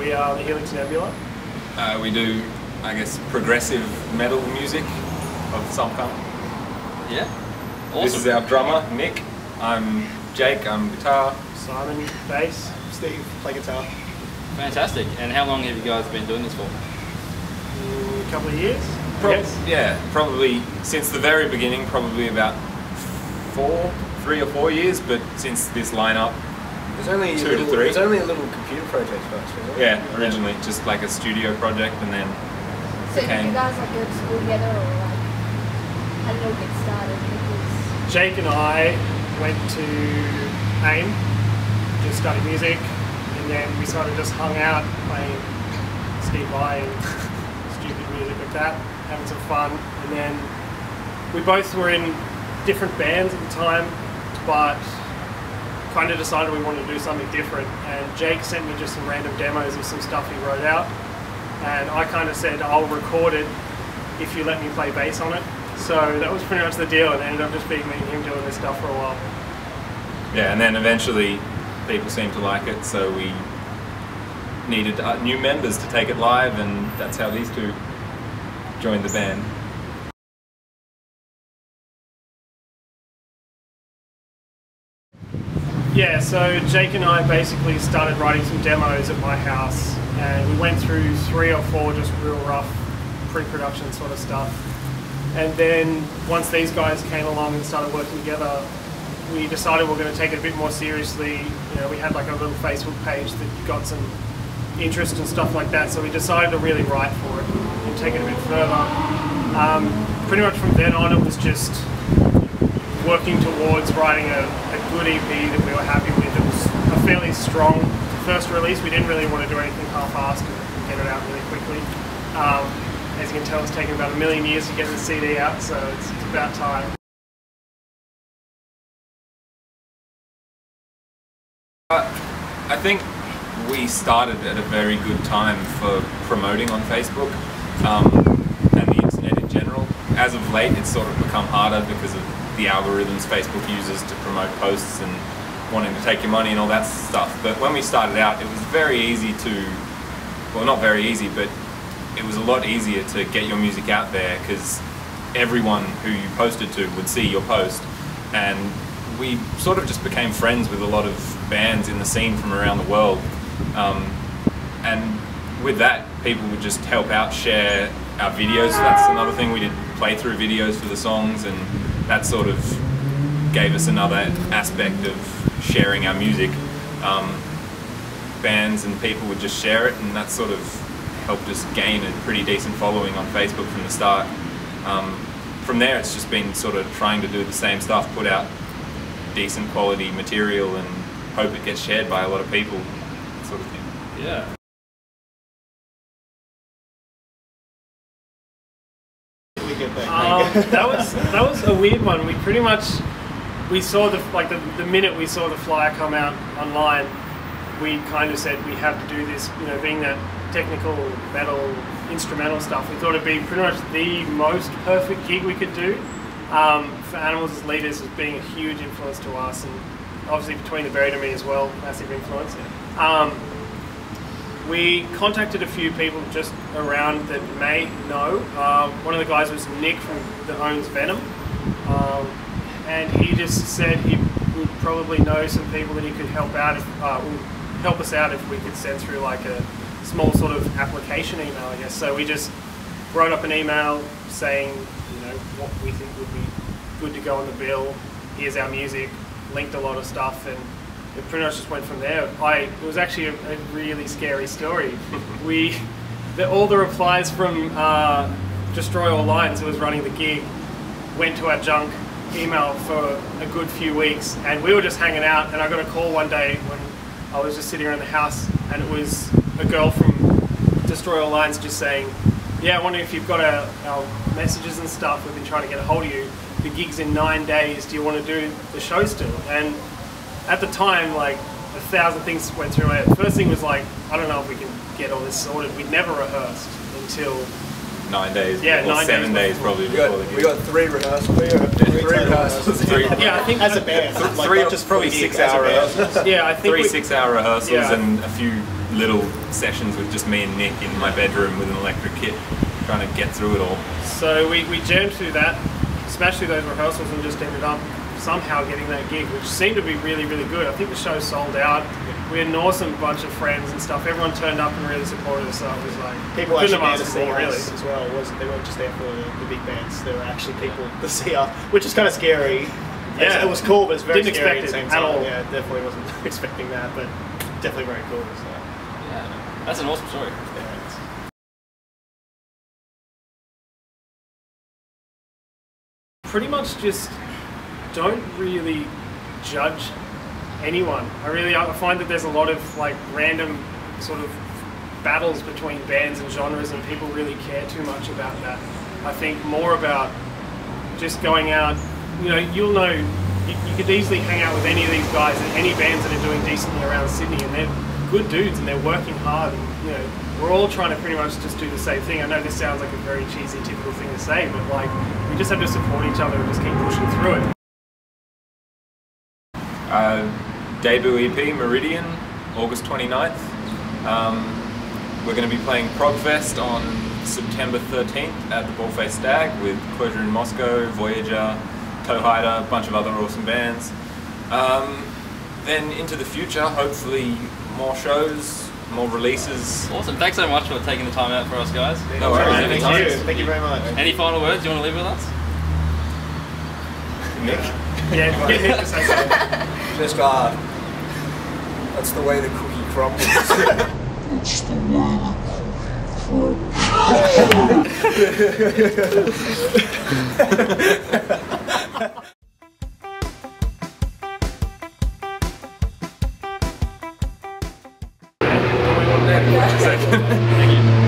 We are the Helix Nebula. We do, I guess, progressive metal music of some kind. Yeah. Awesome. This is our drummer, Nick. I'm Jake, I'm guitar. Simon, bass. Steve, play guitar. Fantastic. And how long have you guys been doing this for? A couple of years, Yeah, probably since the very beginning, probably about 3 or 4 years, but since this lineup, It was only 2 to 3. It was only a little computer project first, wasn't it? Yeah, originally just like a studio project, and then So did you guys like go to school together, or like how did it all get started? Because Jake and I went to AIM, just studied music, and then we sort of just hung out playing Steve Vai and stupid music like that, having some fun. And then we both were in different bands at the time, but kind of decided we wanted to do something different. And Jake sent me just some random demos of some stuff he wrote out, and I kind of said, I'll record it if you let me play bass on it. So that was pretty much the deal, and it ended up just being me and him doing this stuff for a while. yeah, and then eventually people seemed to like it, so we needed new members to take it live, and that's how these two joined the band. Yeah, so Jake and I basically started writing some demos at my house, and we went through 3 or 4 just real rough pre-production sort of stuff. And then once these guys came along and started working together, we decided we were going to take it a bit more seriously. You know, we had like a little Facebook page that got some interest and stuff like that, so we decided to really write for it and take it a bit further. Pretty much from then on, it was just working towards writing a good EP that we were happy with. It was a fairly strong first release. We didn't really want to do anything half-assed and get it out really quickly. As you can tell, it's taken about 1 million years to get the CD out, so it's about time. I think we started at a very good time for promoting on Facebook and the internet in general. As of late, it's sort of become harder because of the algorithms Facebook uses to promote posts and wanting to take your money and all that stuff. But when we started out, it was very easy to, well, not very easy, but it was a lot easier to get your music out there because everyone who you posted to would see your post. And we sort of just became friends with a lot of bands in the scene from around the world. And with that, people would just help out, share our videos. So that's another thing, we did playthrough videos for the songs, and that sort of gave us another aspect of sharing our music. Bands and people would just share it, and that sort of helped us gain a pretty decent following on Facebook from the start. From there, it's just been sort of trying to do the same stuff, put out decent quality material and hope it gets shared by a lot of people, that sort of thing. Yeah. That was a weird one. We pretty much saw the minute we saw the flyer come out online, we kind of said we have to do this. You know, being that technical metal instrumental stuff, we thought it'd be pretty much the most perfect gig we could do. For Animals as Leaders as being a huge influence to us, and obviously between the Meridian and me as well, massive influence. We contacted a few people just around that may know. One of the guys was Nick that owns Venom, and he just said he would probably know some people that he could help out help us out if we could send through like a small sort of application email, I guess. So we just wrote up an email saying, you know, what we think would be good to go on the bill. Here's our music, linked a lot of stuff, and it pretty much just went from there. It was actually a really scary story. All the replies from Destroy All Lines, who was running the gig, went to our junk email for a good few weeks, and we were just hanging out, and I got a call one day when I was just sitting around the house, and it was a girl from Destroy All Lines just saying, yeah, I wonder if you've got our messages and stuff, we've been trying to get a hold of you. The gig's in 9 days, do you want to do the show still? And at the time, like, 1,000 things went through my head. The first thing was like, I don't know if we can get all this sorted. We'd never rehearsed until 9 days. Yeah, or 9 7 days probably before the gig. We got 3 rehearsals. Three rehearsals. Yeah, I think as a band. Probably 6 hour rehearsals. Yeah, I think 3 6-hour rehearsals, yeah. and a few little sessions with just me and Nick in my bedroom with an electric kit, trying to get through it all. So we jammed through that, smashed through those rehearsals, and just ended up somehow getting that gig, which seemed to be really, really good. I think the show sold out. We had an awesome bunch of friends and stuff. Everyone turned up and really supported us. So it was like People couldn't actually have there to asked see more, really. us as well. It wasn't, they weren't just there for the big bands. There were actually people to see us, which is kind of scary. Yeah. It was cool, but it's very Didn't scary expect at the it same at time. all. Yeah, definitely wasn't expecting that, but definitely very cool. So, Yeah, that's an awesome story. yeah, it's, Pretty much just don't really judge anyone. I find that there's a lot of like random sort of battles between bands and genres, and people really care too much about that. I think more about just going out, you'll know, you could easily hang out with any of these guys and any bands that are doing decently around Sydney, and they're good dudes and they're working hard, and we're all trying to pretty much just do the same thing. I know this sounds like a very cheesy, typical thing to say, but like, we just have to support each other and just keep pushing through it. Debut EP, Meridian, August 29th. We're going to be playing Progfest on September 13th at the Ballface Stag with Closure in Moscow, Voyager, Toehider, a bunch of other awesome bands. Then into the future, hopefully more shows, more releases. Awesome. Thanks so much for taking the time out for us, guys. No worries. thank you. Thank you very much. Any final words you want to leave with us? Nick? Yeah, get Nick to say something. Just that's the way the cookie crumbles. That's the way the cookie crumbles. Thank you.